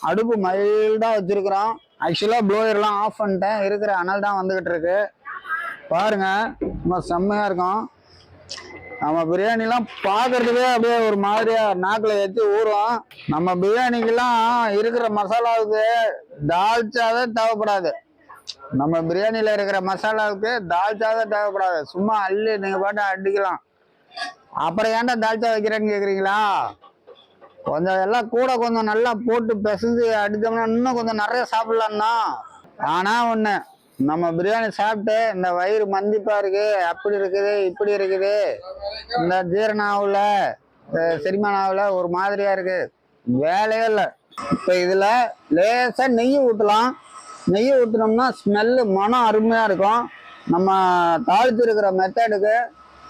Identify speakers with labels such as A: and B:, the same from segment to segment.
A: அடுப்பு மைல்டாக வச்சுருக்குறோம். ஆக்சுவலாக ப்ளோயர்லாம் ஆஃப் பண்ணிட்டேன். இருக்கிற அனல் தான் வந்துக்கிட்டு இருக்கு. பாருங்க, ரொம்ப செம்மையாக இருக்கும். நம்ம பிரியாணிலாம் பார்க்கறதுக்கே அப்படியே ஒரு மாதிரியா நாக்கில் வச்சு ஊறும். நம்ம பிரியாணிக்கெல்லாம் இருக்கிற மசாலாவுக்கு தால்ச்சாவே தேவைப்படாது. நம்ம பிரியாணியில் இருக்கிற மசாலாவுக்கு தால்ச்சாவே தேவைப்படாது. சும்மா அள்ளி நீங்கள் பாட்டு அடிக்கலாம். அப்புறம் ஏன்டா தால்ச்சா வைக்கிறேன்னு கேட்குறீங்களா? கொஞ்சம் எல்லாம் கூட கொஞ்சம் நல்லா போட்டு பிசைஞ்சு அடித்தோம்னா இன்னும் கொஞ்சம் நிறைய சாப்பிடலாம்னா. ஆனால் ஒன்று, நம்ம பிரியாணி சாப்பிட்டு இந்த வயிறு மந்திப்பா இருக்கு, அப்படி இருக்குது, இப்படி இருக்குது, இந்த ஜீரணாவில் செரிமானாவில் ஒரு மாதிரியா இருக்கு, வேலையே இல்லை. இப்போ இதில் லேசாக நெய் ஊற்றலாம். நெய் ஊற்றினோம்னா ஸ்மெல்லு மனம் அருமையாக இருக்கும். நம்ம தாளித்து இருக்கிற மெத்தடுக்கு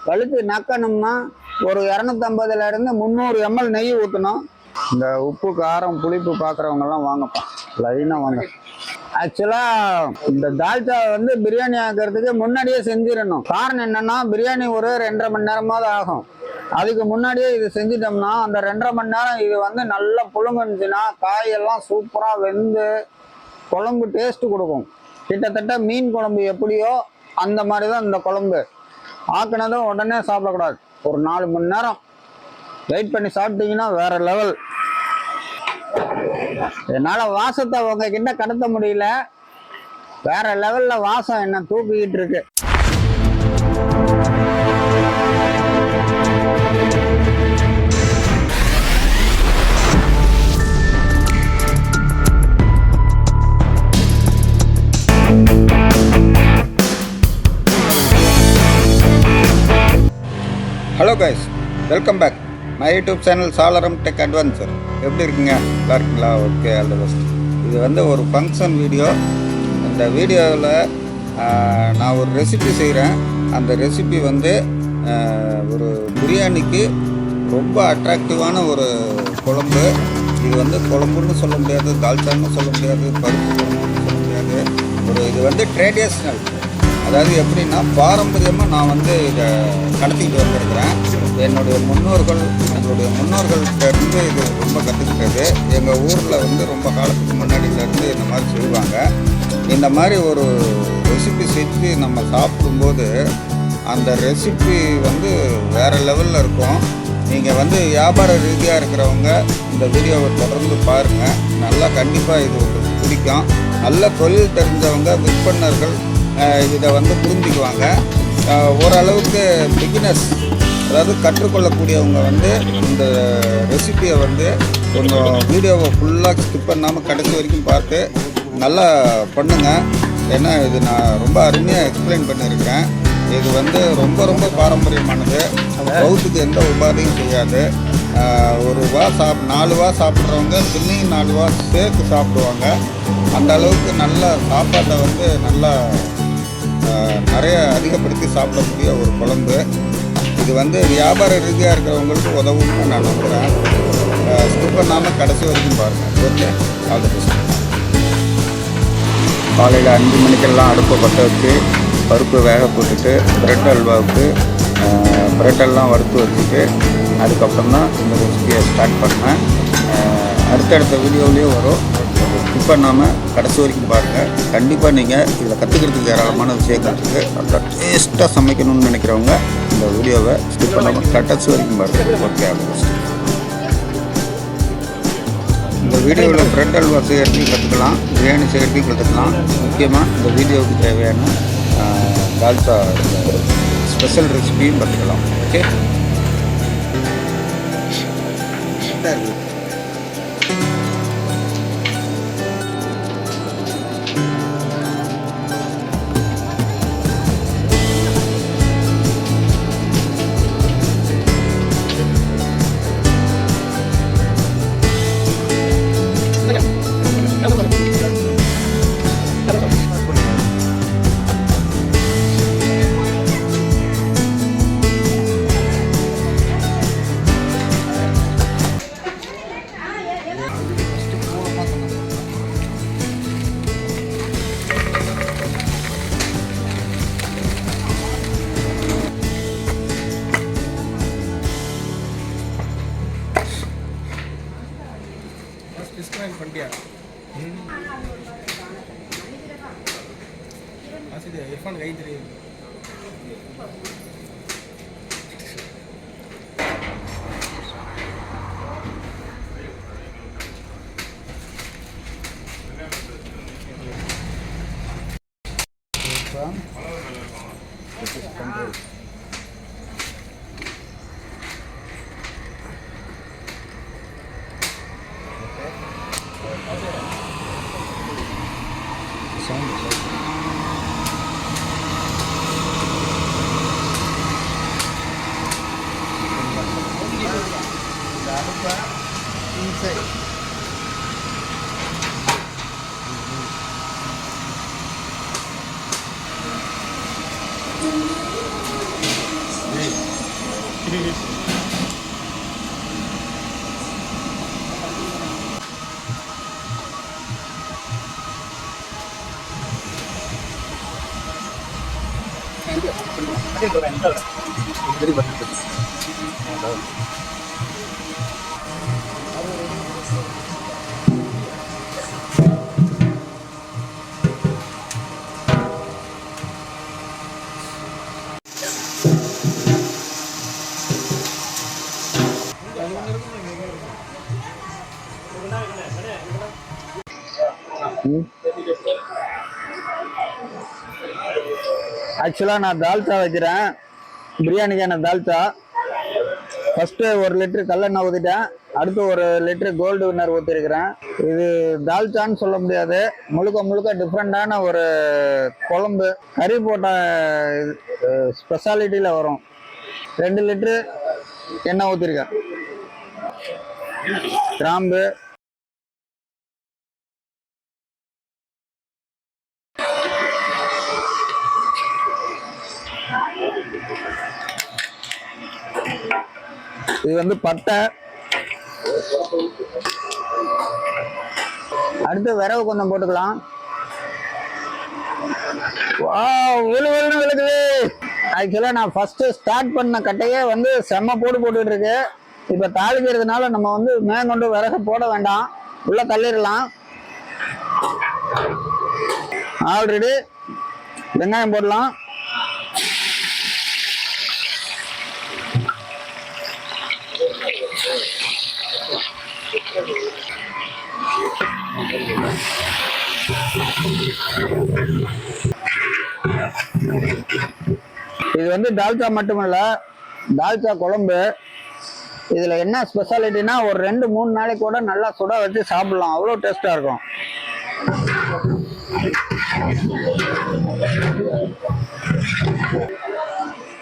A: கழுத்து நக்கணும்னா ஒரு 250 to 300 ml நெய் ஊற்றணும். இந்த உப்பு காரம் புளிப்பு பார்க்குறவங்கெல்லாம் வாங்கப்பா, லைனாக வாங்க. ஆக்சுவலாக இந்த தால்ச்சா பிரியாணி ஆக்கிறதுக்கு முன்னாடியே செஞ்சிடணும். காரணம் என்னன்னா, பிரியாணி ஒரு 2.5 மணி நேரமாவது ஆகும். அதுக்கு முன்னாடியே இது செஞ்சிட்டோம்னா அந்த 2.5 மணி நேரம் இது நல்லா புழுங்குச்சுன்னா காயெல்லாம் சூப்பராக வெந்து குழம்பு டேஸ்ட்டு கொடுக்கும். கிட்டத்தட்ட மீன் குழம்பு எப்படியோ அந்த மாதிரி தான் இந்த குழம்பு. ஆக்கினதும் உடனே சாப்பிடக்கூடாது. ஒரு 4 மணி நேரம் வெயிட் பண்ணி சாப்பிட்டீங்கன்னா வேற லெவல். என்னால் வாசத்தை உங்ககிட்ட கடத்த முடியல. வேற லெவல்ல வாசம் என்ன தூக்கிக்கிட்டு இருக்கு.
B: Hello guys, welcome back my YouTube channel Salaram tech adventure. எப்படி இருக்குங்க? நல்லா இருக்குங்களா? Okay, all the best. இது ஒரு ஃபங்க்ஷன் வீடியோ. இந்த வீடியோவில் நான் ஒரு ரெசிபி செய்கிறேன். அந்த ரெசிபி ஒரு பிரியாணிக்கு ரொம்ப அட்ராக்டிவான ஒரு குழம்பு. இது குழம்புன்னு சொல்ல முடியாது, தால்ச்சான்னு சொல்ல முடியாது, பருப்பு குழம்புன்னு சொல்ல முடியாது. இது ட்ரெடிஷ்னல். அதாவது எப்படின்னா, பாரம்பரியமாக நான் இதை கடத்திக்கிட்டு வந்திருக்கிறேன். எங்களுடைய முன்னோர்கள்ட்ட இருந்து இது ரொம்ப கற்றுக்கிட்டது. எங்கள் ஊரில் ரொம்ப காலத்துக்கு முன்னாடியிலேருந்து இந்த மாதிரி செய்வாங்க. இந்த மாதிரி ஒரு ரெசிபி செஞ்சு நம்ம சாப்பிடும்போது அந்த ரெசிபி வேறு லெவலில் இருக்கும். நீங்கள் வியாபார ரீதியாக இருக்கிறவங்க இந்த வீடியோவை தொடர்ந்து பாருங்கள். நல்லா கண்டிப்பாக இது உங்களுக்கு பிடிக்கும். நல்ல தொழில் தெரிஞ்சவங்க, விற்பனர்கள் இதை புரிஞ்சுக்குவாங்க. ஓரளவுக்கு பிகினர்ஸ், அதாவது கற்றுக்கொள்ளக்கூடியவங்க இந்த ரெசிபியை கொஞ்சம் வீடியோவை ஃபுல்லாக ஸ்கிப் பண்ணாமல் கடைசி வரைக்கும் பார்த்து நல்லா பண்ணுங்கள். ஏன்னா இது நான் ரொம்ப அருமையாக எக்ஸ்பிளைன் பண்ணியிருக்கேன். இது ரொம்ப ரொம்ப பாரம்பரியமானது. பௌத்துக்கு எந்த உபாதையும் செய்யாது. 4 வா சாப்பிட்றவங்க பின்னையும் 4 வா சேர்த்து சாப்பிடுவாங்க. அந்த அளவுக்கு நல்ல சாப்பாட்டை நல்லா நிறைய அதிகப்படுத்தி சாப்பிடக்கூடிய ஒரு குழம்பு. இது வியாபார ரீதியாக இருக்கிறவங்களுக்கு உதவும்னு நான் நம்புகிறேன். ஸ்கிப் பண்ணாமல் கடைசி வரைக்கும் பாருங்கள். Okay, all the best. காலையில் 5 மணிக்கெல்லாம் அடுப்பை பற்ற வச்சு பருப்பு வேக போட்டுட்டு பிரெட் அல்வாவுக்கு பிரெட்டெல்லாம் வறுத்து வச்சுட்டு அதுக்கப்புறம் தான் இந்த ரெசிபியை ஸ்டார்ட் பண்ணேன். அடுத்தடுத்த வீடியோவிலேயே வரும். ஸ்கிப் பண்ணாமல் கடைசி வரைக்கும் பாருங்கள். கண்டிப்பாக நீங்கள் இதில் கற்றுக்கிறதுக்கு ஏராளமான விஷயங்கள் இருக்குது. நல்லா டேஸ்ட்டாக சமைக்கணும்னு நினைக்கிறவங்க இந்த வீடியோவை ஸ்கிப் பண்ணாமல் கடைசி வரைக்கும் பாருங்கள். Okay, all the best. இந்த வீடியோவில் பிரெட் அல்வா செய்கிறதையும் கற்றுக்கலாம், பிரியாணி செய்கிறதையும் கற்றுக்கலாம். முக்கியமாக இந்த வீடியோவுக்கு தேவையான தால்ச்சா ஸ்பெஷல் ரெசிபியும் கற்றுக்கலாம். ஓகே,
C: इरफान गायत्री
A: ஆக்சுவலாக நான் தால்ச்சா வைக்கிறேன், பிரியாணிக்கான தால்ச்சா. ஃபஸ்ட்டு 1 லிட்டரு கல்லெண்ணெய் ஊற்றிட்டேன், அடுத்து 1 லிட்டரு கோல்டு வின்னர் ஊற்றிருக்கிறேன். இது தால்ச்சான்னு சொல்ல முடியாது, முழுக்க முழுக்க டிஃப்ரெண்டான ஒரு குழம்பு, கறி போட்ட ஸ்பெஷாலிட்டியில் வரும். 2 லிட்டரு எண்ணெய் ஊற்றிருக்கேன். கிராம்பு, இது வந்து பட்டை, அடுத்து விரவு கொஞ்சம் போட்டுக்கலாம். விழுன்னு விழுக்குது. ஆக்சுவலாக நான் ஃபர்ஸ்ட் ஸ்டார்ட் பண்ண கட்டையே வந்து செம்ம போட்டுட்டு இருக்கு. இப்போ தாளிக்கிறதுனால நம்ம வந்து மேற்கொண்டு விறகு போட வேண்டாம், உள்ள தள்ளிடலாம். ஆல்ரெடி வெங்காயம் போடலாம். இது வந்து தால்ச்சா மட்டுமல்ல, தால்ச்சா குழம்பு. இதுல என்ன ஸ்பெஷாலிட்டினா ஒரு 2-3 நாளைக்கு கூட நல்லா சுட வச்சு சாப்பிடலாம், அவ்வளோ டேஸ்டா இருக்கும்.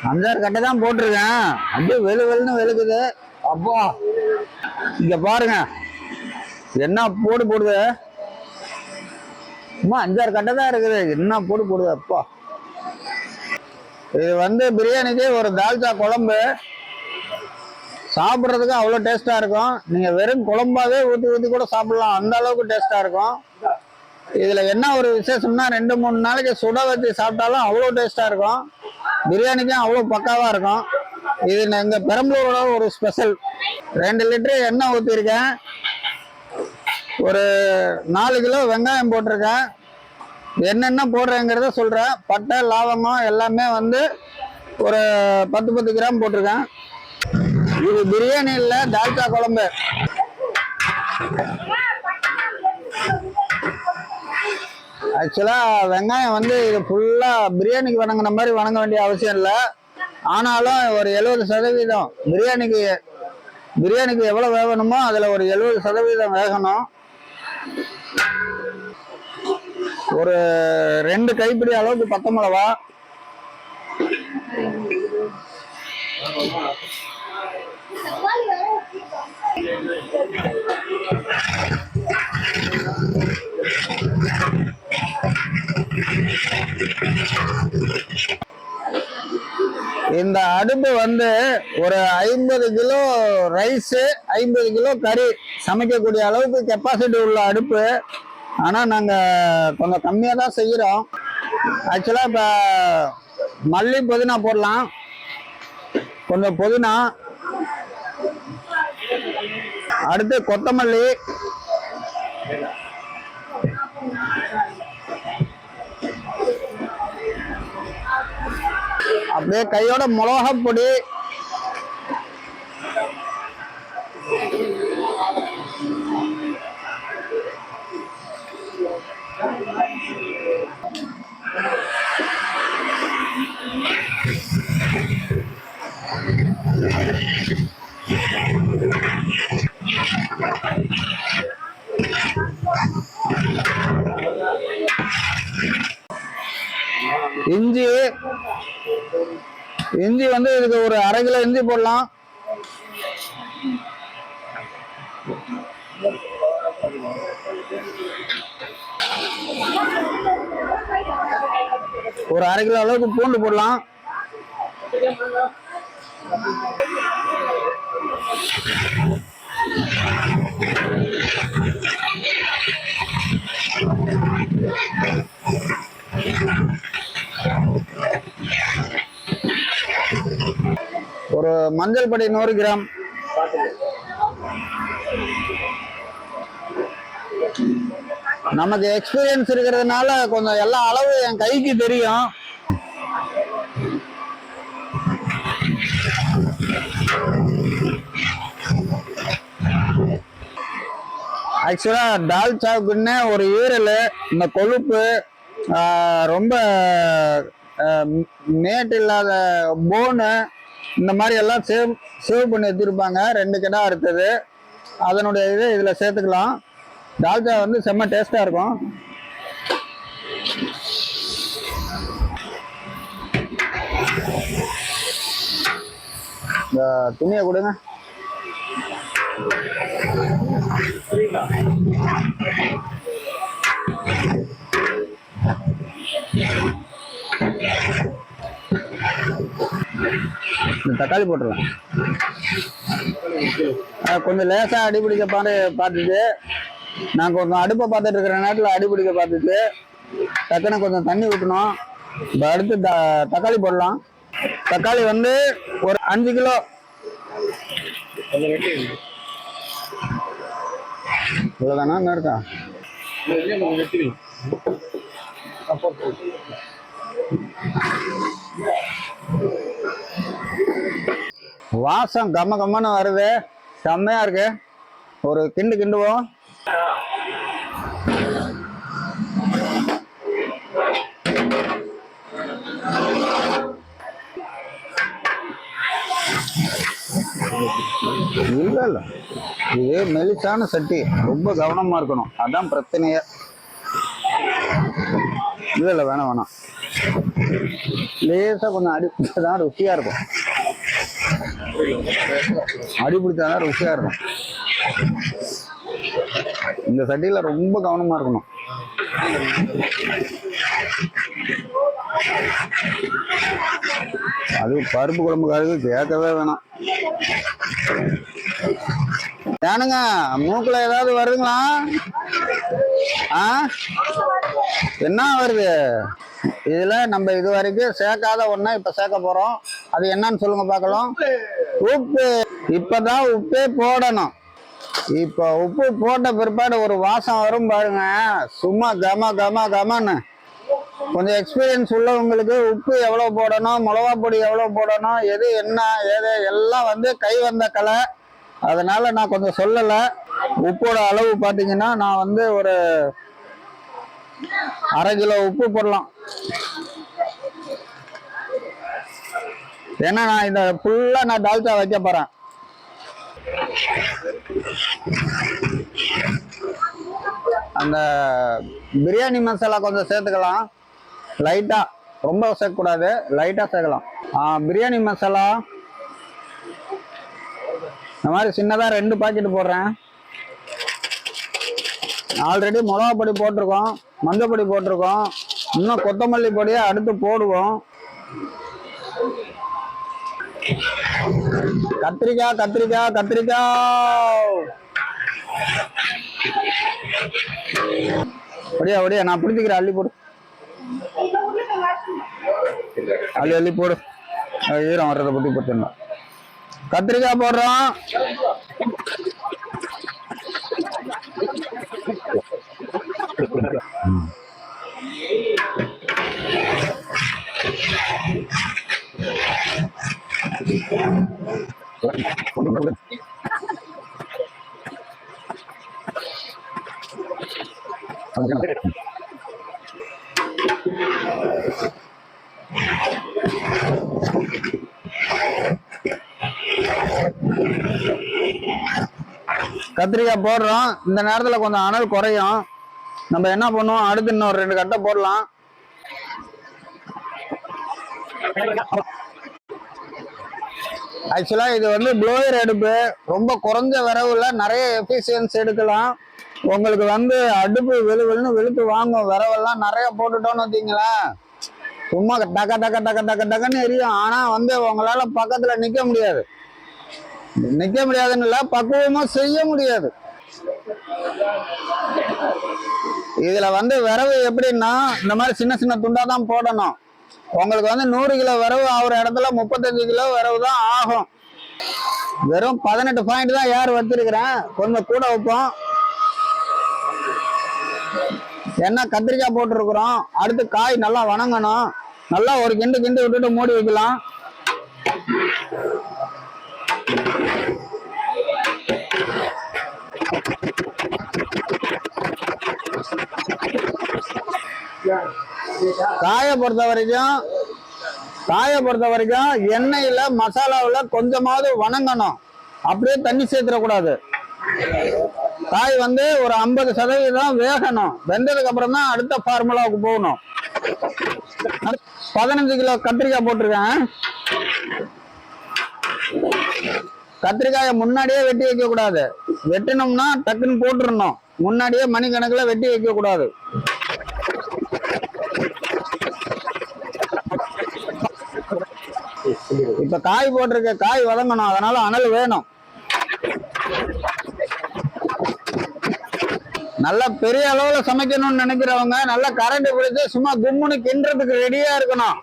A: அஞ்சாறு கட்டை தான் போட்டிருக்கேன், அப்படியே வெளுன்னு வெளுக்குது. அப்பா இங்க பாருங்க என்ன போடுது, சும்மா 5-6 கட்டை தான் இருக்குது, என்ன போடுது. அப்பா இது வந்து பிரியாணிக்கு ஒரு தால்ச்சா குழம்பு, சாப்பிட்றதுக்கு அவ்வளோ டேஸ்டா இருக்கும். நீங்க வெறும் குழம்பாவே ஊற்றி கூட சாப்பிடலாம், அந்த அளவுக்கு டேஸ்டா இருக்கும். இதுல என்ன ஒரு விசேஷம்னா 2-3 நாளைக்கு சுட வச்சு சாப்பிட்டாலும் அவ்வளோ டேஸ்டா இருக்கும். பிரியாணிக்கும் அவ்வளோ பக்காவா இருக்கும். இது எங்க பெரம்பலூரோட ஒரு ஸ்பெஷல். 2 லிட்டரு எண்ணெய் ஊற்றிருக்கேன், ஒரு 4 கிலோ வெங்காயம் போட்டிருக்கேன். என்னென்ன போடுறேங்கிறத சொல்றேன். பட்டை, லவங்கம் எல்லாமே வந்து ஒரு 10 கிராம் போட்டிருக்கேன். இது பிரியாணி இல்ல, தால்ச்சா குழம்பு. ஆக்சுவலா வெங்காயம் வந்து இது ஃபுல்லா பிரியாணிக்கு வணங்கின மாதிரி வணங்க வேண்டிய அவசியம் இல்லை. ஆனாலும் ஒரு 70% பிரியாணிக்கு எவ்வளவு வேகணுமோ அதுல ஒரு 70% வேகணும். ஒரு 2 கைப்பிடி அளவுக்கு பச்சை மிளகா, இந்த அடுப்பு வந்து ஒரு 50 கிலோ ரைஸ், 50 கிலோ கறி சமைக்கக்கூடிய அளவுக்கு கெப்பாசிட்டி உள்ள அடுப்பு. ஆனா நாங்க கொஞ்சம் கம்மியா தான் செய்யறோம். ஆக்சுவலா இப்ப மல்லி புதினா போடலாம், கொஞ்சம் புதினா, அடுத்து கொத்தமல்லி, அப்படியே கையோட மிளகா பொடி, இஞ்சி இஞ்சி வந்து இதுக்கு ஒரு 1/2 கிலோ இஞ்சி போடலாம். ஒரு 1/2 கிலோ அளவுக்கு பூண்டு போடலாம். ஒரு மஞ்சள் பொடி 100 கிராம். நமக்கு எக்ஸ்பீரியன்ஸ் இருக்கிறதுனால கொஞ்சம் எல்லா அளவு என் கைக்கு தெரியும். ஆக்சுவலா டால்ச்சாவுக்குன்னு ஒரு ஈரல், இந்த கொழுப்பு, ரொம்ப மேட் இல்லாத போனு, இந்த மாதிரி எல்லாம் சேவ் பண்ணி வச்சிருப்பாங்க. 2 கிடா அறுத்தது, அதனுடைய இது இதுல சேர்த்துக்கலாம். டால்ச்சா வந்து செம்ம டேஸ்டா இருக்கும். இந்த துணியை கொடுங்க. தக்காளி போட்டுருவேன். கொஞ்சம் லேசா அடிபிடிக்க பார்த்துட்டு, நான் கொஞ்சம் அடுப்பை பார்த்துட்டு இருக்கிற நேரத்தில் அடிபிடிக்க பார்த்துட்டு டக்குன்னு கொஞ்சம் தண்ணி ஊற்றணும். இப்போ அடுத்து தக்காளி போடலாம். தக்காளி வந்து ஒரு 5 கிலோ. இவ்வளோதானா? என்ன இருக்கா? வாசம் கம்ம கம்மன்னு வருது, செம்மையா இருக்கு. ஒரு கிண்டுவோம். இல்ல இது மெலிசான சட்டி, ரொம்ப கவனமா இருக்கணும், அதான் பிரச்சனையே. இல்ல வேணாம், லேசா கொஞ்சம் அடிப்பிடிச்சாதான் ருசியா இருக்கும். அடிப்பிடிச்சாதான் ருசியா இருக்கும். இந்த சட்டியில ரொம்ப கவனமா இருக்கணும். அது பருப்பு குழம்புக்காரது கேட்கவே வேணாம். ஏனுங்க, மூக்குல ஏதாவது வருதுங்களா? என்ன வருது? இதுல நம்ம இது வரைக்கும் சேர்க்காத ஒண்ணா இப்ப சேர்க்க போறோம். அது என்னன்னு சொல்லுங்க பார்க்கலாம். உப்பு. இப்பதான் உப்பே போடணும். இப்ப உப்பு போட்ட பிற்பாடு ஒரு வாசம் வரும் பாருங்க, சும்மா கமன்னு. கொஞ்சம் எக்ஸ்பீரியன்ஸ் உள்ளவங்களுக்கு உப்பு எவ்வளவு போடணும், மிளகா பொடி எவ்வளவு போடணும், எது என்ன ஏது எல்லாம் வந்து கை வந்த கலை. அதனால நான் கொஞ்சம் சொல்லல. உப்போட அளவு பாத்தீங்கன்னா நான் வந்து ஒரு 1/2 கிலோ உப்பு போடலாம். ஏன்னா நான் இதை ஃபுல்லா நான் டால்ச்சா வைக்க போறேன். அந்த பிரியாணி மசாலா கொஞ்சம் சேர்த்துக்கலாம், லைட்டா, ரொம்ப சேர்க்கக்கூடாது, லைட்டா சேர்க்கலாம். பிரியாணி மசாலா இந்த மாதிரி சின்னதா 2 பாக்கெட் போடுறேன். ஆல்ரெடி மிளகா பொடி போட்டிருக்கோம், மஞ்சள் பொடி போட்டிருக்கோம், இன்னும் கொத்தமல்லி பொடியை அடுத்து போடுவோம். கத்திரிக்காய் ஒடியா நான் பிடிச்சிக்கிறேன். அள்ளி போடு, அள்ளி போடு. ஈரம் வர்றதை பத்தி பத்தினா கத்திரிக்காய் போடுறோம். கத்திரிக்காய் போடுறோம். இந்த நேரத்துல கொஞ்சம் அனல் குறையும். நம்ம என்ன பண்ணுவோம், அடுத்து இன்னொரு 2 கட்டை போடலாம். ஆக்சுவலா இது வந்து ப்ளோயர் அடுப்பு. ரொம்ப குறைஞ்ச விரவுல நிறைய எஃபிஷியன்சி எடுக்கலாம். உங்களுக்கு வந்து அடுப்பு வெளுன்னு வெளுத்து வாங்கும். விரவெல்லாம் நிறைய போட்டுட்டோம்னு வச்சீங்களேன், சும்மா டக்க டக்க டக்க டக்க டக்குன்னு எரியும். ஆனா வந்து உங்களால பக்கத்துல நிக்க முடியாது. நிக்க முடியாதுன்னு இல்ல, பக்குவமா செய்ய முடியாது. இதுல வந்து விரவு எப்படின்னா, இந்த மாதிரி சின்ன சின்ன துண்டா தான் போடணும். உங்களுக்கு வந்து 100 கிலோ விரவு ஆகுற இடத்துல 35 கிலோ விரவு தான் ஆகும். வெறும் 18 பாயிண்ட் தான் ஏர் வச்சிருக்கிறேன். கொஞ்சம் கூட வைப்போம். என்ன கத்திரிக்காய் போட்டிருக்கிறோம். அடுத்து காய் நல்லா வணங்கணும். நல்லா ஒரு கிண்டு கிண்டு விட்டுட்டு மூடி வைக்கலாம். காயை பொறுத்த வரைக்கும் எண்ணெயில மசாலாவுல கொஞ்சமாவது வணங்கணும். அப்படியே தண்ணி சேர்த்துடக்கூடாது. காய் வந்து ஒரு 50% வேகணும். வெந்ததுக்கு அப்புறம் தான் அடுத்த ஃபார்முலாவுக்கு போகணும். 15 கிலோ கத்திரிக்காய் போட்டிருக்கேன். கத்திரிக்காயை முன்னாடியே வெட்டி வைக்க கூடாது. வெட்டினோம்னா டக்குன்னு போட்டுருணும். முன்னாடியே மணிக்கணக்கில் வெட்டி வைக்க கூடாது. இப்ப காய் போட்டிருக்க, காய் வதங்கணும். அதனால அனல் வேணும். நல்லா பெரிய அளவுல சமைக்கணும்னு நினைக்கிறவங்க நல்லா கரண்ட் பிடிச்சு சும்மா கும்முன்னு கிண்டுறதுக்கு ரெடியா இருக்கணும்.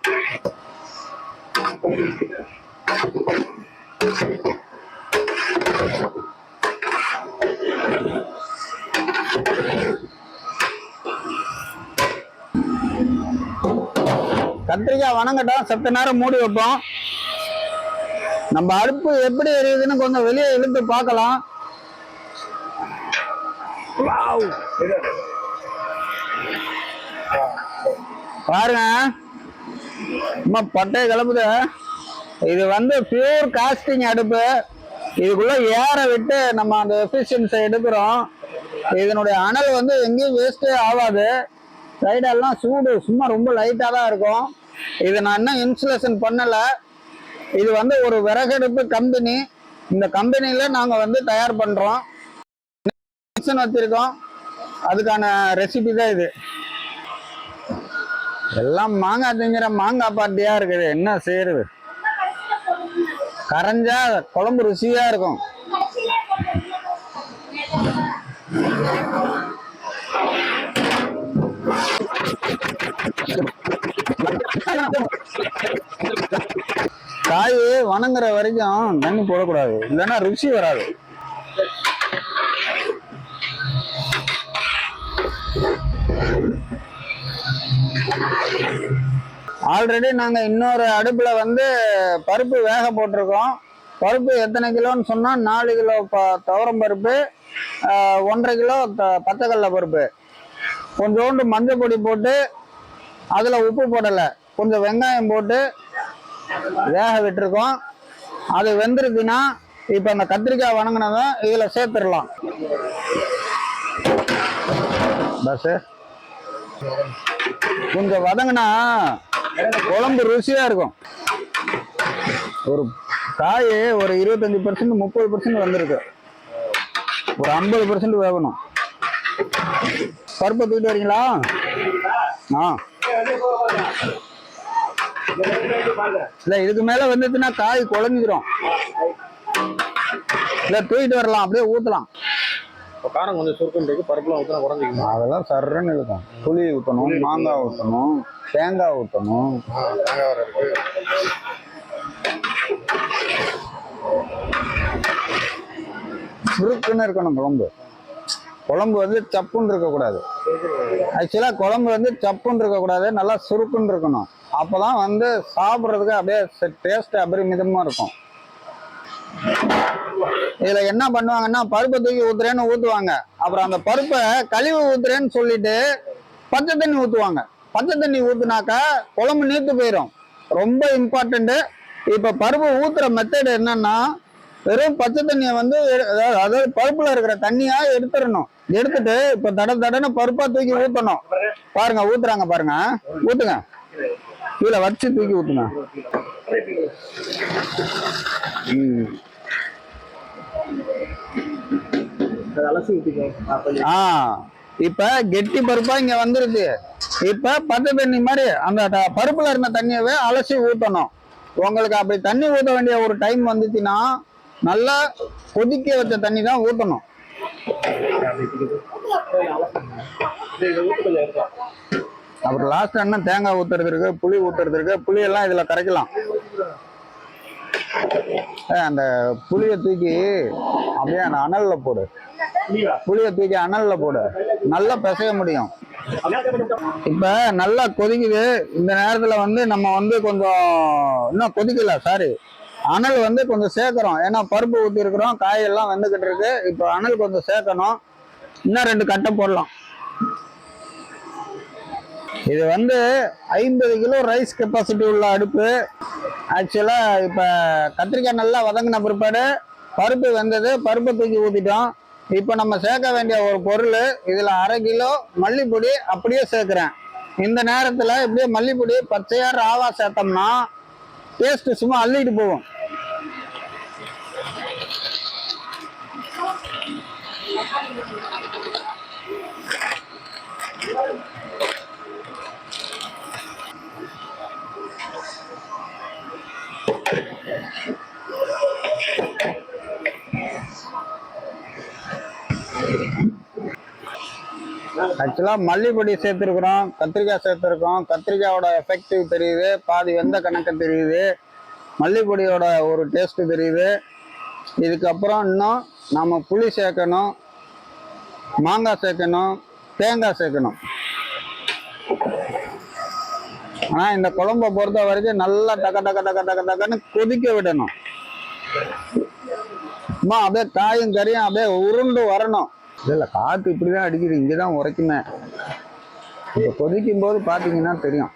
A: கத்திரிக்காய் வணங்கட்டும். சத்த நேரம் மூடி வைப்போம். நம்ம அடுப்பு எப்படி எரியுதுன்னு கொஞ்சம் வெளியே இழுத்து பார்க்கலாம். பாருங்க, சும்மா பட்டையை கிளப்புது. இது வந்து பியூர் காஸ்டிங் அடுப்பு. இதுக்குள்ள ஏற விட்டு நம்ம அந்த எஃபிஷியன்ஸை எடுக்கிறோம். இதனுடைய அனல் வந்து எங்கேயும் வேஸ்டே ஆகாது. சைடெல்லாம் சூடு சும்மா ரொம்ப லைட்டாக தான் இருக்கும். இது நான் இன்னும் இன்சுலேஷன் பண்ணலை. இது வந்து ஒரு விறகடுப்பு கம்பெனி. இந்த கம்பெனியில் நாங்கள் வந்து தயார் பண்ணுறோம். வச்சிருக்கோம். அதுக்கான ரெசிபி தான் இது. எல்லாம் மாங்காய் திங்கிற மாங்காய் பார்ட்டியா இருக்குது. என்ன செய்யறது, கரைஞ்சா குழம்பு ருசியா இருக்கும். காய் வணங்குற வரைக்கும் தண்ணி போடக்கூடாது, இல்லைன்னா ருசி வராது. ஆல்ரெடி நாங்க இன்னொரு அடுப்புல வந்து பருப்பு வேக போட்டிருக்கோம். பருப்பு எத்தனை கிலோன்னு சொன்னா 4 கிலோ துவரம் பருப்பு, 1.5 கிலோ பச்சைக்கடலை பருப்பு, கொஞ்சோண்டு மஞ்சள் பொடி போட்டு, அதுல உப்பு போடலை, கொஞ்சம் வெங்காயம் போட்டு வேக விட்டுருக்கோம். அது வெந்துருச்சுன்னா இப்ப அந்த கத்திரிக்காய் வணங்கினதும் இதுல சேர்த்துடலாம். பஸ் கொஞ்சம் வதங்கினா குழம்பு ருசியா இருக்கும். ஒரு காய் ஒரு 25% 30% வந்திருக்கு. ஒரு 50% வேகணும். பருப்பை தூக்கிட்டு வரீங்களா? இல்ல இதுக்கு மேல வந்துச்சுன்னா காய் குழஞ்சிரும். இல்ல தூக்கிட்டு வரலாம், அப்படியே ஊத்தலாம்.
C: காரம் கொஞ்சம் சுருக்குன்னு இருக்கு. பருப்புலாம் ஊற்றினா குறைஞ்சிக்கணும்.
A: அதெல்லாம் சர்றன்னு இருக்கும். புளி ஊற்றணும், மாங்காய் ஊற்றணும், தேங்காய் ஊற்றணும்.
C: தேங்காய் வர இருக்கு.
A: சுருக்குன்னு இருக்கணும் குழம்பு. குழம்பு வந்து சப்புன்னு இருக்கக்கூடாது. ஆக்சுவலாக குழம்பு வந்து சப்புன்னு இருக்கக்கூடாது, நல்லா சுருக்குன்னு இருக்கணும். அப்போ தான் வந்து சாப்பிட்றதுக்கு அப்படியே டேஸ்ட் அபரிமிதமாக இருக்கும். இதில் என்ன பண்ணுவாங்கன்னா பருப்பை தூக்கி ஊற்றுறேன்னு ஊற்றுவாங்க. அப்புறம் அந்த பருப்பை கழிவு ஊற்றுறேன்னு சொல்லிட்டு பச்சை தண்ணி ஊற்றுவாங்க. பச்சை தண்ணி ஊற்றுனாக்கா குழம்பு நீத்து போயிடும். ரொம்ப இம்பார்ட்டண்ட்டு. இப்போ பருப்பு ஊற்றுற மெத்தட் என்னன்னா, வெறும் பச்சை தண்ணியை வந்து அதாவது பருப்புல இருக்கிற தண்ணியா எடுத்துடணும். எடுத்துட்டு இப்போ தடன்னு பருப்பா தூக்கி ஊற்றணும். பாருங்க ஊத்துறாங்க பாருங்க, ஊத்துங்க, கீழே வச்சு தூக்கி ஊத்துங்க. இப்ப கெட்டி பருப்பா இங்க வந்துருது. இப்ப பச்சை தண்ணி மாதிரி அந்த பருப்புல இருந்த தண்ணியவே அலசி ஊத்தணும். உங்களுக்கு அப்படி தண்ணி ஊத்த வேண்டிய ஒரு டைம் வந்துச்சுன்னா நல்லா கொதிக்க வச்ச தண்ணி தான் ஊத்தணும். அப்புறம் லாஸ்ட் என்ன தேங்காய் ஊத்துறது இருக்கு, புளி ஊத்துறது இருக்கு. புளி எல்லாம் இதுல கரைக்கலாம். அந்த புளியை தூக்கி அப்படியே அந்த அனல்ல போடு. புளியை தூக்கி அனல்ல போடு, நல்லா பிசைய முடியும். இப்ப நல்லா கொதிக்குது. இந்த நேரத்துல வந்து நம்ம வந்து கொஞ்சம் இன்னும் கொதிக்கல, சாரி, அனல் வந்து கொஞ்சம் சேர்க்கிறோம். ஏன்னா பருப்பு ஊற்றி இருக்கிறோம், காயெல்லாம் வெந்துகிட்டு இருக்கு. இப்போ அனல் கொஞ்சம் சேர்க்கணும். இன்னும் 2 கட்டை போடலாம். இது வந்து 50 கிலோ ரைஸ் கெப்பாசிட்டி உள்ள அடுப்பு. ஆக்சுவலா இப்ப கத்திரிக்காய் நல்லா வதங்கின பிற்பாடு பருப்பு வெந்தது, பருப்பை தூக்கி ஊத்திட்டோம். இப்ப நம்ம சேர்க்க வேண்டிய ஒரு பொருள், இதுல 1/2 கிலோ மல்லிப்பொடி அப்படியே சேர்க்கிறேன். இந்த நேரத்துல இப்படியே மல்லிப்பொடி பச்சையா ராவா சேர்த்தோம்னா டேஸ்ட் சும்மா அள்ளிட்டு போகும். ஆக்சுவலா மல்லிப்பொடி சேர்த்துருக்குறோம், கத்திரிக்காய் சேர்த்துருக்கோம். கத்திரிக்காயோட எஃபெக்டிவ் தெரியுது, பாதி வெந்த கணக்கு தெரியுது, மல்லிப்பொடியோட ஒரு டேஸ்ட் தெரியுது. இதுக்கப்புறம் இன்னும் நம்ம புளி சேர்க்கணும், மாங்காய் சேர்க்கணும், தேங்காய் சேர்க்கணும். ஆனா இந்த குழம்பை பொறுத்த வரைக்கும் நல்லா டக்குன்னு கொதிக்க விடணும். அப்படியே காயும் கறியும் அப்படியே உருண்டு வரணும். இல்ல காத்து இப்படிதான் அடிக்குது, இங்கதான் உரைக்குமே. இப்ப கொதிக்கும் போது பாத்தீங்கன்னா தெரியும்.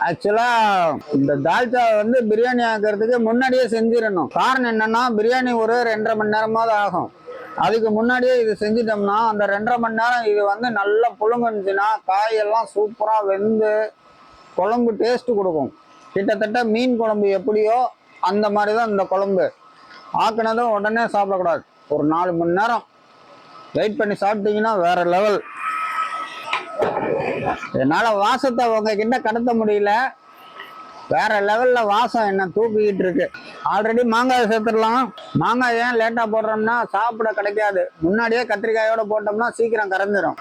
A: ஆக்சுவலா இந்த தால்ச்சா வந்து பிரியாணி ஆக்கிறதுக்கு முன்னாடியே செஞ்சிடணும். காரணம் என்னன்னா, பிரியாணி ஒரு 2.5 மணி நேரமாவது ஆகும். அதுக்கு முன்னாடியே இது செஞ்சிட்டோம்னா அந்த 2.5 மணி நேரம் இது வந்து நல்லா புழுங்குச்சுன்னா காயெல்லாம் சூப்பரா வெந்து குழம்பு டேஸ்ட் கொடுக்கும். கிட்டத்தட்ட மீன் குழம்பு எப்படியோ அந்த மாதிரி தான் இந்த குழம்பு. ஆக்கினதும் உடனே சாப்பிடக்கூடாது, ஒரு 4 மணி நேரம் வெயிட் பண்ணி சாப்பிட்டீங்கன்னா வேற லெவல். என்னால வாசத்தை உங்ககிட்ட கடத்த முடியல, வேற லெவல்ல வாசம் என்ன தூக்கிக்கிட்டு இருக்கு. ஆல்ரெடி மாங்காய் சேர்த்துடலாம். மாங்காய் ஏன் லேட்டா போடுறோம்னா சாப்பிட கிடைக்காது. முன்னாடியே கத்திரிக்காயோட போட்டோம்னா சீக்கிரம் கரைஞ்சிரும்.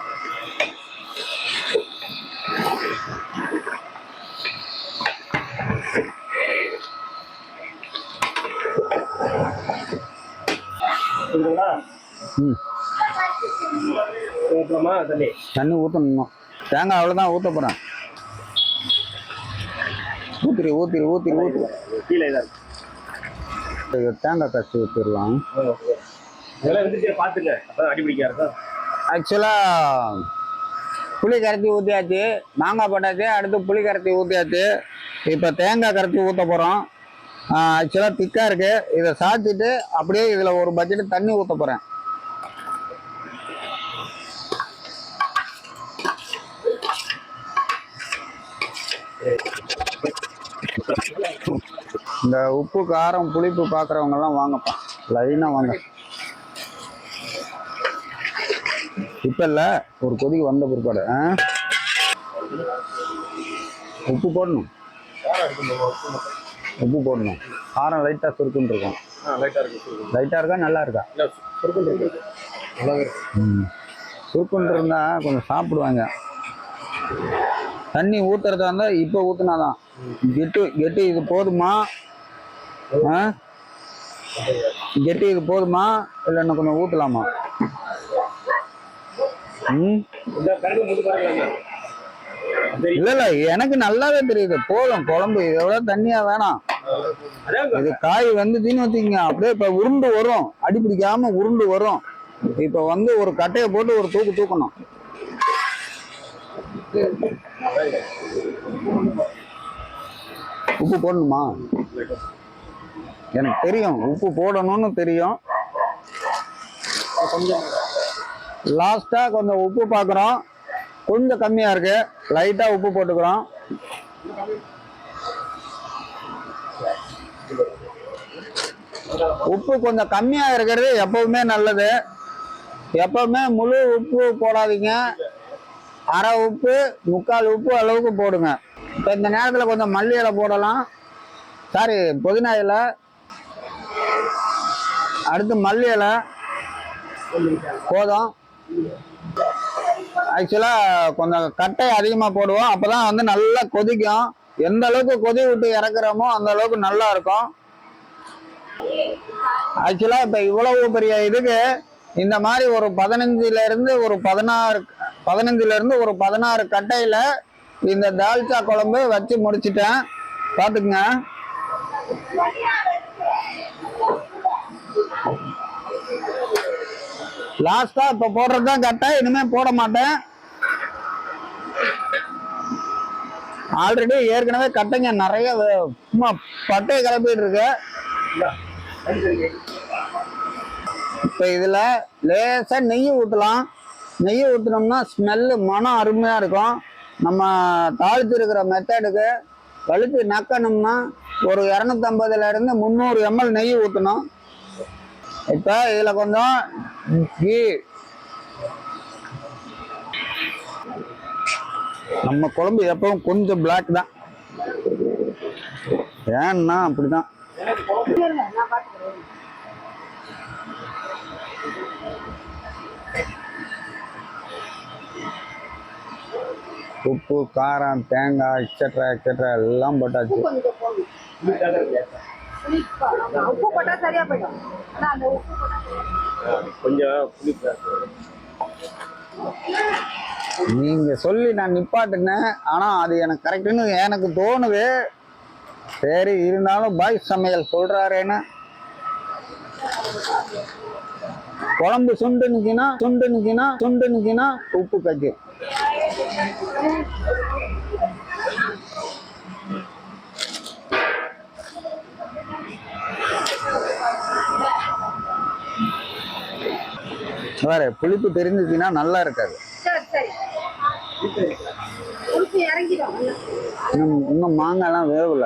A: தண்ணி ஊத்தணும். தேங்காய் அவ்வளவுதான் ஊத்த போறேன். ஊத்திரு. தேங்காய் கச்சி ஊத்திடலாம். ஆக்சுவலா புளி கரைச்சி ஊற்றியாச்சு, மாங்காய் போட்டாச்சு, அடுத்து புளி கரைச்சி ஊற்றியாச்சு. இப்போ தேங்காய் கரைச்சி ஊற்ற போகிறோம். ஆக்சுவலாக திக்காக இருக்கு. இதை சாய்ச்சிட்டு அப்படியே இதில் ஒரு பக்கெட் தண்ணி ஊற்ற போகிறேன். இந்த உப்பு காரம் புளிப்பு பார்க்குறவங்க எல்லாம் வாங்கப்பா, லைனா வாங்க. இப்ப இல்ல, ஒரு கொதிக்கு வந்த பிற்பாடு உப்பு போடணும். காரம் லைட்டா சுருக்குன்னு இருக்கும். லைட்டா இருக்கா, நல்லா இருக்கா? சுருக்குன்னு இருந்தா கொஞ்சம் சாப்பிடுவாங்க. தண்ணி ஊத்துறதா இருந்தா இப்ப ஊத்துனாதான். கெட்டு இது போதுமா? கெட்டி இது போதுமா இல்ல இன்னும் கொஞ்சம் ஊத்தலாமா? இல்ல இல்ல, எனக்கு நல்லாவே தெரியுது. போதும் குழம்பு, இதோட தண்ணியா வேணாம். இது காய் வந்துச்சுன்னு வச்சுக்கோங்க, அப்படியே இப்ப உருண்டு வரும், அடி பிடிக்காம உருண்டு வரும். இப்ப வந்து ஒரு கட்டையை போட்டு ஒரு தூக்கணும். உப்பு போடணுமா? எனக்கு தெரியும் உப்பு போடணும்னு தெரியும். லாஸ்டா கொஞ்சம் உப்பு பார்க்குறோம், கொஞ்சம் கம்மியா இருக்கு, லைட்டா உப்பு போட்டுக்கிறோம். உப்பு கொஞ்சம் கம்மியா இருக்கிறது எப்பவுமே நல்லது. எப்பவுமே முழு உப்பு போடாதீங்க, அரை உப்பு முக்கால் உப்பு அளவுக்கு போடுங்க. இப்போ இந்த நேரத்தில் கொஞ்சம் மல்லி இலை போடலாம், சாரி புதினா இலை, அடுத்து மல்லி இலை போதும். ஆக்சுவலா கொஞ்சம் கட்டை அதிகமா போடுவோம், அப்பதான் வந்து நல்லா கொதிக்கும். எந்த அளவுக்கு கொதி விட்டு இறக்குறோமோ அந்த அளவுக்கு நல்லா இருக்கும். ஆக்சுவலா இப்ப இவ்வளவு பெரிய இதுக்கு இந்த மாதிரி ஒரு 15ல இருந்து ஒரு 16 கட்டையில இந்த தால்ச்சா குழம்பு வச்சு முடிச்சிட்டேன். பாத்துக்குங்க. லாஸ்டா இப்ப போடுறதுதான் கட்டை, இனிமே போட மாட்டேன். ஆல்ரெடி ஏற்கனவே கட்டைங்க நிறைய சும்மா பட்டையை கிளப்பிட்டு இருக்கு. இப்ப இதுல லேசா நெய் ஊற்றலாம். நெய் ஊற்றினோம்னா ஸ்மெல்லு மனம் அருமையா இருக்கும். நம்ம தாளித்து இருக்கிற மெத்தடுக்கு கழுத்து நக்கணும்னா ஒரு 250ல இருந்து 300 ml நெய் ஊற்றணும். இப்ப இதுல கொஞ்சம் கீ, நம்ம குழம்பு எப்பவும் கொஞ்சம் பிளாக் தான், ஏன்னா அப்படிதான். உப்பு காரம் தேங்காய் எக்ஸெட்ரா எல்லாம் போட்டாச்சு.
D: உப்பு போட்டா சரியா போயிடும்.
A: நீங்க சொல்லி நான் நிப்பாட்டுனேன், ஆனா அது எனக்கு கரெக்டுன்னு எனக்கு தோணுது. சரி, இருந்தாலும் பாய் சமையல் சொல்றாருன்னு. குழம்பு சுண்டு நிக்கினா உப்பு கட்டி. வேற புளிப்பு தெரிஞ்சுச்சுன்னா நல்லா இருக்காது. இன்னும் மாங்காய் எல்லாம் வேவல.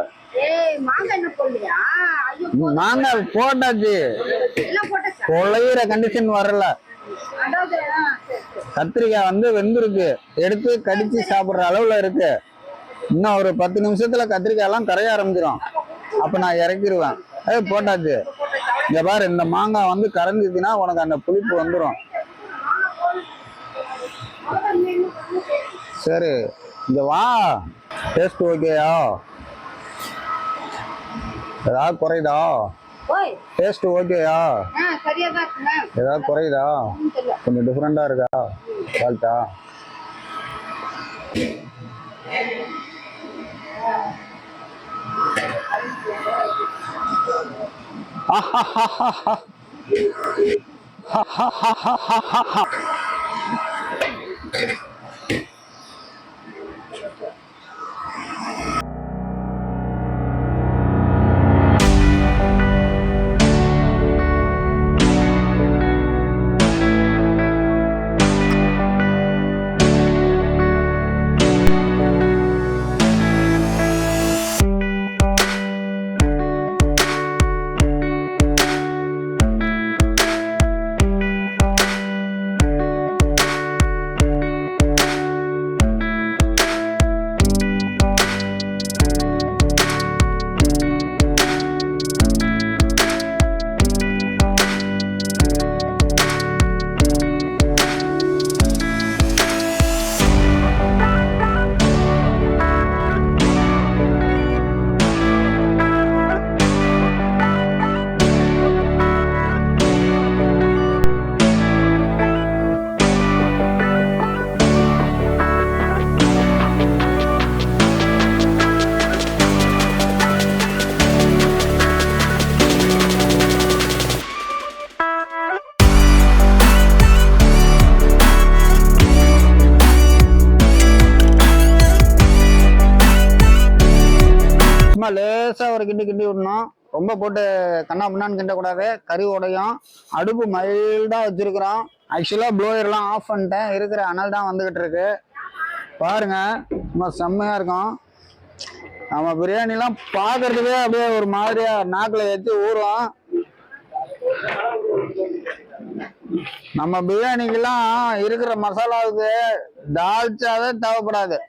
A: மாங்காய் போட்டாச்சு, கொலையிற கண்டிஷன் வரல. கத்திரிக்காய் வந்து வெந்திருக்கு, எடுத்து கடிச்சு சாப்பிடுற அளவுல இருக்கு. இன்னும் ஒரு 10 நிமிஷத்துல கத்திரிக்காய் எல்லாம் கரைய ஆரம்பிச்சிடும். அப்ப நான் இறக்கிடுவேன். போட்டாச்சு. இங்க பாரு, இந்த மாங்காய் வந்து கரைஞ்சிச்சுன்னா உனக்கு அந்த புளிப்பு வந்துடும். சரி, இங்க வா. டேஸ்ட் ஓகேயா? ஏதாவது குறையுதா? டேஸ்ட் ஓகேயா? ஏதாவது குறையுதா? கொஞ்சம் டிஃப்ரெண்டா இருக்கா சால்ட்டா? சும்மா லேசா ஒரு கிண்டி கிண்டி விடணும். ரொம்ப போட்டு கண்ணா பின்னான்னு கிண்டக்கூடாது, கறி உடையும். அடுப்பு மைல்டா வச்சிருக்கிறோம். ஆக்சுவலா ப்ளோயர்லாம் ஆஃப் பண்ணிட்டேன், இருக்கிற அனல் தான் வந்துகிட்டு இருக்கு. பாருங்க சும்மா செம்மையா இருக்கும். நம்ம பிரியாணிலாம் பார்க்கறதுக்கே அப்படியே ஒரு மாதிரியா நாக்கில் ஏற்றி ஊறும். நம்ம பிரியாணிக்கெல்லாம் இருக்கிற மசாலாவுக்கு தால்ச்சாவே தேவைப்படாது.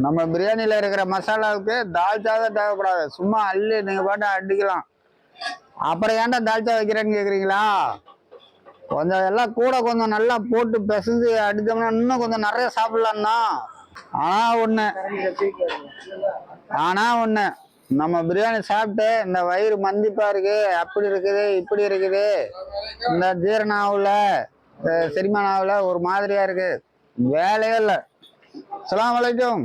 A: நம்ம பிரியாணியில இருக்கிற மசாலாவுக்கு தால்ச்சாவே தேவைப்படாது. சும்மா அள்ளி நீங்க பாட்டு அடிக்கலாம். அப்புறம் ஏன்டா தால்ச்சா வைக்கிறேன்னு கேக்குறீங்களா? கொஞ்சம் எல்லாம் கூட கொஞ்சம் நல்லா போட்டு பிசைஞ்சு அடிச்சோம்னா இன்னும் கொஞ்சம் நிறைய சாப்பிடலாம் தான். ஆனா ஒண்ணு நம்ம பிரியாணி சாப்பிட்டு இந்த வயிறு மந்திப்பா இருக்கு, அப்படி இருக்குது, இப்படி இருக்குது, இந்த ஜீரணம் ஆகல, செரிமானம் ஆகல, ஒரு மாதிரியா இருக்கு, வேலையே இல்லை. அஸ்ஸலாமு அலைக்கும்.